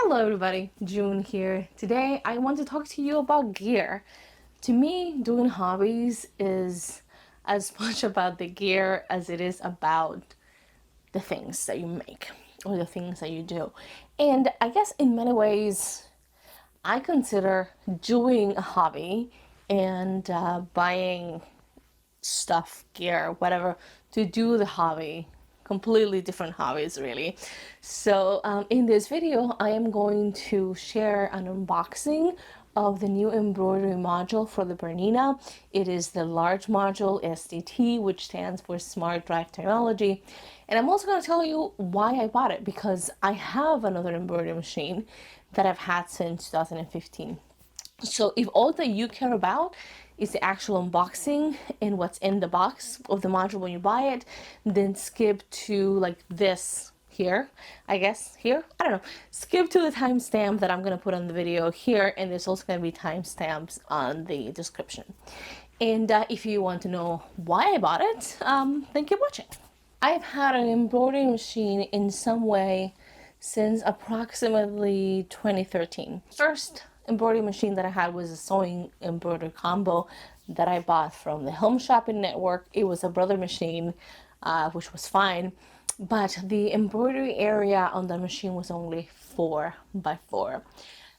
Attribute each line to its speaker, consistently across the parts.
Speaker 1: Hello everybody, June here. Today I want to talk to you about gear. To me, doing hobbies is as much about the gear as it is about the things that you make or the things that you do. And I guess in many ways, I consider doing a hobby and buying stuff, gear, whatever, to do the hobby. Completely different hobbies, really. So, in this video, I am going to share an unboxing of the new embroidery module for the Bernina. It is the large module SDT, which stands for Smart Drive Technology. And I'm also going to tell you why I bought it, because I have another embroidery machine that I've had since 2015. So if all that you care about is the actual unboxing and what's in the box of the module when you buy it, then skip to like this here, I guess here, I don't know, skip to the timestamp that I'm going to put on the video here, and there's also going to be timestamps on the description. And if you want to know why I bought it, then keep watching. I've had an embroidery machine in some way since approximately 2013. First embroidery machine that I had was a sewing embroidery combo that I bought from the Home Shopping Network. It was a brother machine, which was fine, but the embroidery area on the machine was only 4x4.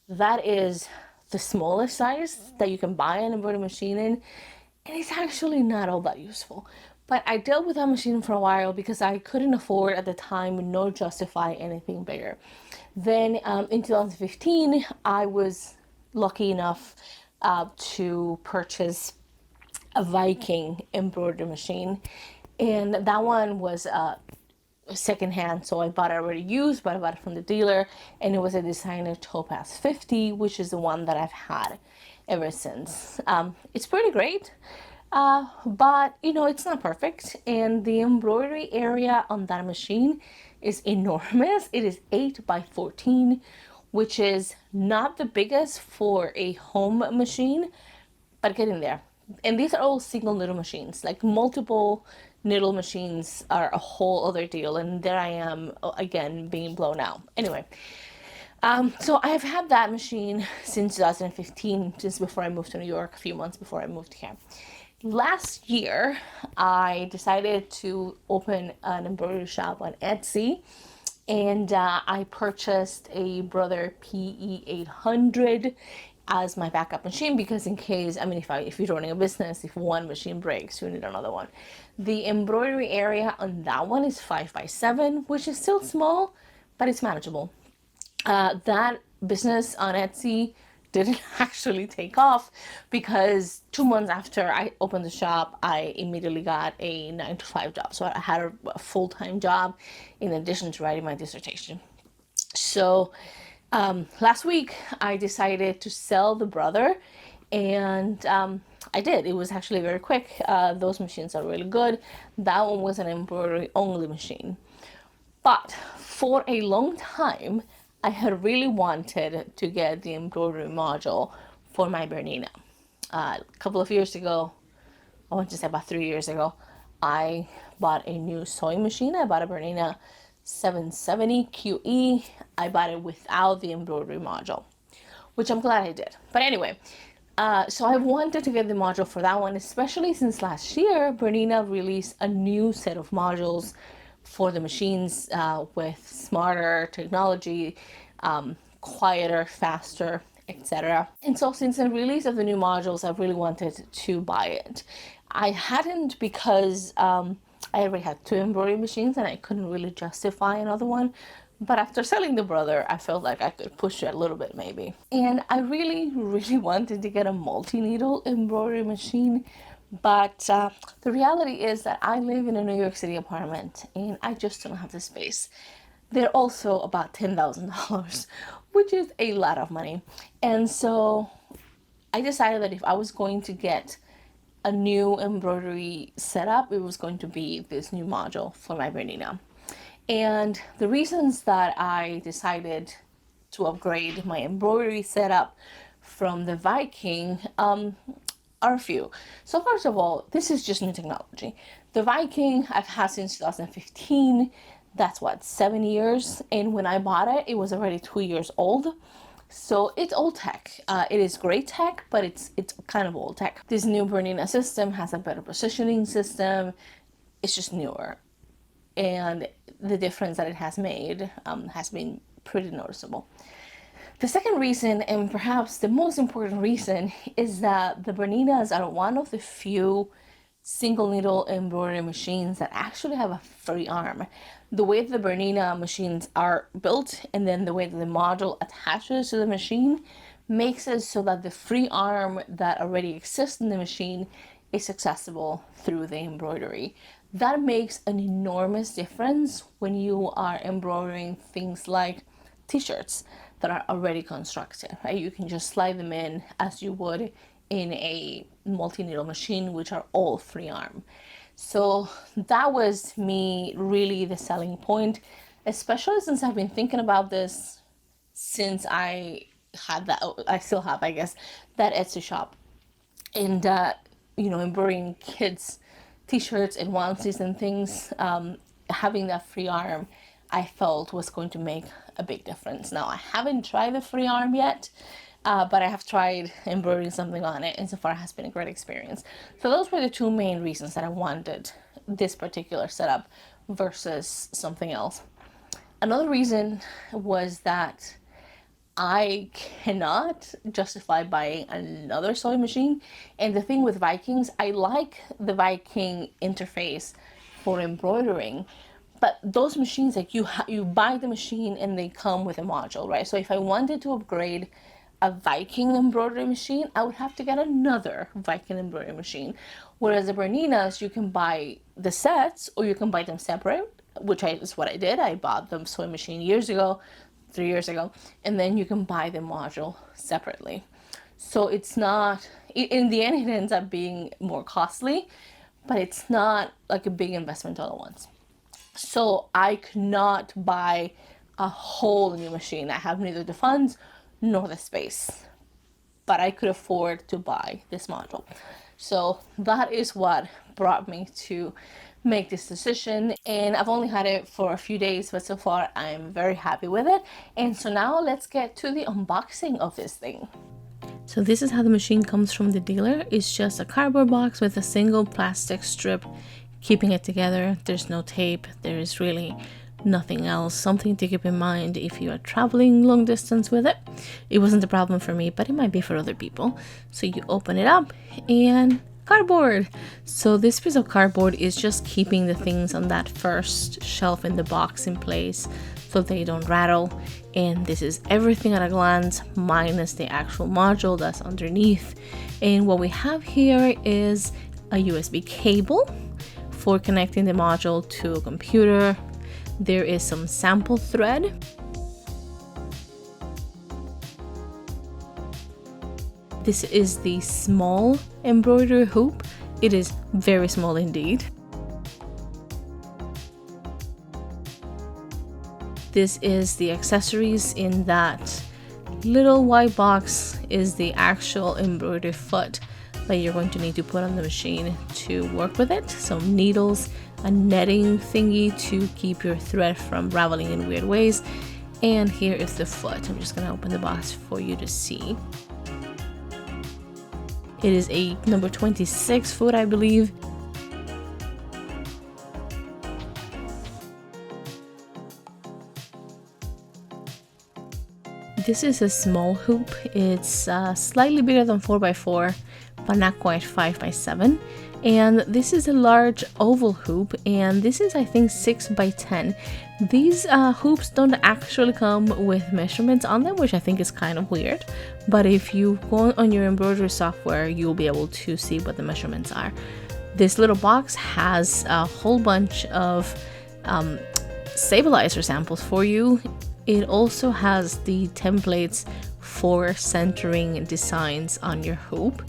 Speaker 1: That is the smallest size that you can buy an embroidery machine in, and it's actually not all that useful. But I dealt with that machine for a while because I couldn't afford at the time nor justify anything bigger. Then in 2015, I was lucky enough to purchase a Viking embroidery machine, and that one was secondhand, so I bought it already used, but I bought it from the dealer, and it was a designer Topaz 50, which is the one that I've had ever since. It's pretty great. But you know, it's not perfect, and the embroidery area on that machine is enormous. It is 8x14, which is not the biggest for a home machine, but getting there. And these are all single needle machines. Like, multiple needle machines are a whole other deal, and there I am again being blown out. Anyway, so I've had that machine since 2015, since before I moved to New York, a few months before I moved here. Last year, I decided to open an embroidery shop on Etsy, and I purchased a Brother PE800 as my backup machine, because in case, I mean, if you're running a business, if one machine breaks, you need another one. The embroidery area on that one is 5x7, which is still small, but it's manageable. That business on Etsy didn't actually take off, because 2 months after I opened the shop, I immediately got a 9-to-5 job. So I had a full-time job in addition to writing my dissertation. So last week I decided to sell the Brother, and I did. It was actually very quick. Those machines are really good. That one was an embroidery only machine. But for a long time, I had really wanted to get the embroidery module for my Bernina. A couple of years ago, I want to say about 3 years ago, I bought a new sewing machine. I bought a Bernina 770 QE. I bought it without the embroidery module, which I'm glad I did. But anyway, so I wanted to get the module for that one, especially since last year, Bernina released a new set of modules for the machines with smarter technology, quieter, faster, etc. And so since the release of the new modules, I really wanted to buy it. I hadn't, because I already had 2 embroidery machines and I couldn't really justify another one. But after selling the Brother, I felt like I could push it a little bit maybe. And I really, really wanted to get a multi-needle embroidery machine. But the reality is that I live in a New York City apartment and I just don't have the space. They're also about $10,000, which is a lot of money. And so I decided that if I was going to get a new embroidery setup, it was going to be this new module for my Bernina. And the reasons that I decided to upgrade my embroidery setup from the Viking are a few. So first of all, this is just new technology. The Viking I've had since 2015. that's what, 7 years. And when I bought it, it was already 2 years old. So it's old tech. It is great tech, but it's kind of old tech. This new Bernina system has a better positioning system. It's just newer, and the difference that it has made has been pretty noticeable. The second reason, and perhaps the most important reason, is that the Berninas are one of the few single needle embroidery machines that actually have a free arm. The way the Bernina machines are built and then the way that the module attaches to the machine makes it so that the free arm that already exists in the machine is accessible through the embroidery. That makes an enormous difference when you are embroidering things like t-shirts that are already constructed, right? You can just slide them in as you would in a multi-needle machine, which are all free arm. So that was me really the selling point, especially since I've been thinking about this since I had that, I still have, I guess, that Etsy shop. And, embroidering kids' t-shirts and onesies and things, having that free arm, I felt was going to make a big difference. Now, I haven't tried the free arm yet, but I have tried embroidering something on it, and so far it has been a great experience. So those were the two main reasons that I wanted this particular setup versus something else. Another reason was that I cannot justify buying another sewing machine. And the thing with Vikings, I like the Viking interface for embroidering, but those machines, like you buy the machine and they come with a module, right? So if I wanted to upgrade a Viking embroidery machine, I would have to get another Viking embroidery machine. Whereas the Berninas, you can buy the sets or you can buy them separate, which is what I did. I bought the sewing machine years ago, 3 years ago, and then you can buy the module separately. So it's not, in the end, it ends up being more costly, but it's not like a big investment all at once. So I could not buy a whole new machine. I have neither the funds nor the space, but I could afford to buy this module. So that is what brought me to make this decision, and I've only had it for a few days, but so far I'm very happy with it. And so now let's get to the unboxing of this thing. So this is how the machine comes from the dealer. It's just a cardboard box with a single plastic strip keeping it together. There's no tape. There is really nothing else. Something to keep in mind if you are traveling long distance with it. It wasn't a problem for me, but it might be for other people. So you open it up and cardboard. So this piece of cardboard is just keeping the things on that first shelf in the box in place so they don't rattle. And this is everything at a glance minus the actual module that's underneath. And what we have here is a USB cable for connecting the module to a computer. There is some sample thread. This is the small embroidery hoop. It is very small indeed. This is the accessories. In that little white box is the actual embroidery foot that you're going to need to put on the machine to work with it. Some needles, a netting thingy to keep your thread from raveling in weird ways. And here is the foot. I'm just gonna open the box for you to see. It is a number 26 foot, I believe. This is a small hoop. It's slightly bigger than 4x4, but not quite 5x7. And this is a large oval hoop, and this is, I think, 6x10. These hoops don't actually come with measurements on them, which I think is kind of weird. But if you go on your embroidery software, you'll be able to see what the measurements are. This little box has a whole bunch of stabilizer samples for you. It also has the templates for centering designs on your hoop.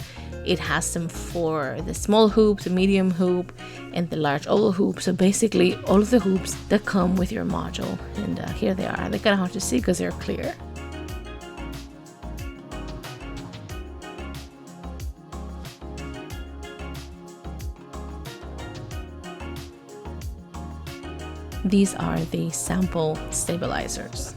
Speaker 1: It has them for the small hoop, the medium hoop, and the large oval hoop. So basically all of the hoops that come with your module. And here they are. They're kind of hard to see because they're clear. these are the sample stabilizers.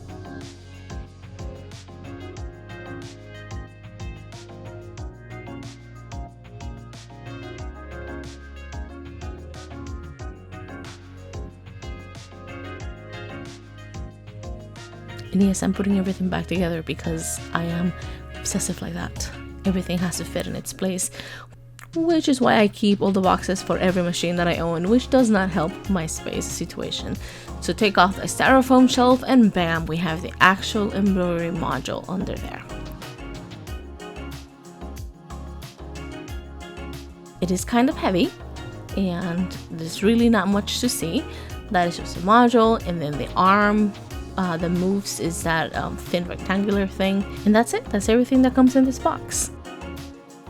Speaker 1: And yes, I'm putting everything back together because I am obsessive like that. Everything has to fit in its place, which is why I keep all the boxes for every machine that I own, which does not help my space situation. So take off the styrofoam shelf and bam, we have the actual embroidery module under there. It is kind of heavy and there's really not much to see. That is just a module, and then the arm that moves is that thin rectangular thing, and that's it. That's everything that comes in this box.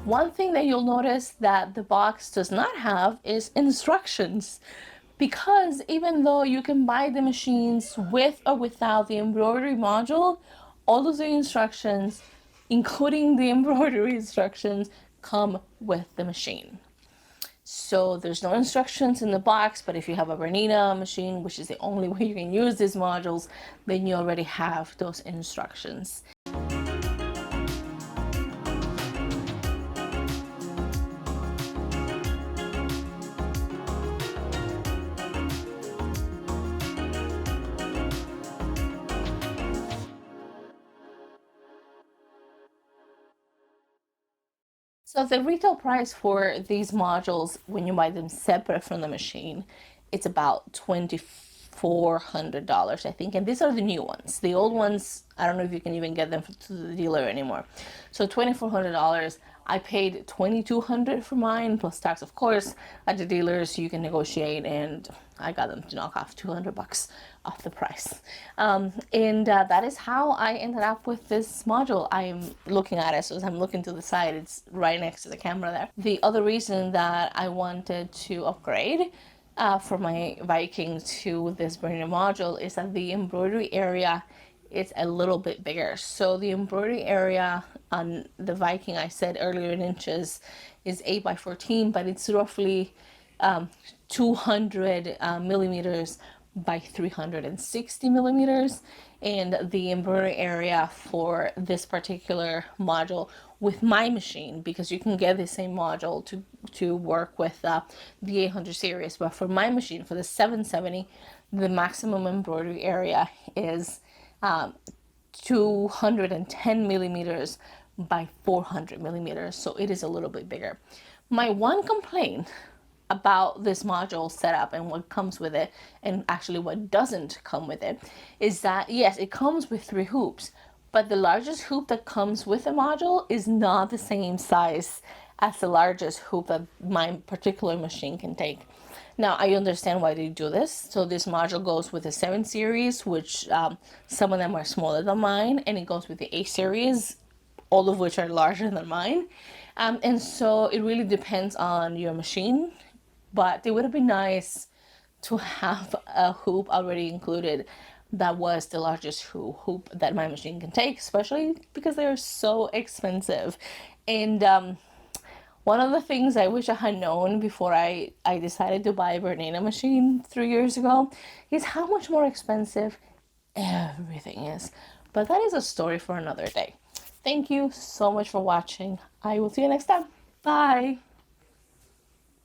Speaker 1: One thing that you'll notice that the box does not have is instructions, because even though you can buy the machines with or without the embroidery module, all of the instructions, including the embroidery instructions, come with the machine. So there's no instructions in the box, but if you have a Bernina machine, which is the only way you can use these modules, then you already have those instructions. So the retail price for these modules, when you buy them separate from the machine, it's about $2,400, I think. And these are the new ones. The old ones, I don't know if you can even get them to the dealer anymore. So $2,400. I paid $2,200 for mine, plus tax, of course. At the dealers, you can negotiate, and I got them to knock off $200 off the price. That is how I ended up with this module. I'm looking at it, so as I'm looking to the side, it's right next to the camera there. The other reason that I wanted to upgrade for my Viking to this Bernina module is that the embroidery area is a little bit bigger. So the embroidery area on the Viking, I said earlier in inches, is 8 by 14, but it's roughly 200 millimeters by 360 millimeters. And the embroidery area for this particular module with my machine, because you can get the same module to work with the 800 series, but for my machine, for the 770, the maximum embroidery area is 210 millimeters by 400 millimeters, so it is a little bit bigger. My one complaint about this module setup and what comes with it, and actually what doesn't come with it, is that yes, it comes with 3 hoops, but the largest hoop that comes with the module is not the same size as the largest hoop that my particular machine can take. Now, I understand why they do this. So this module goes with the 7 series, which some of them are smaller than mine, and it goes with the 8 series, all of which are larger than mine. And so it really depends on your machine, but it would have been nice to have a hoop already included that was the largest hoop that my machine can take, especially because they're so expensive. And one of the things I wish I had known before I decided to buy a Bernina machine 3 years ago is how much more expensive everything is. But that is a story for another day. Thank you so much for watching. I will see you next time. Bye.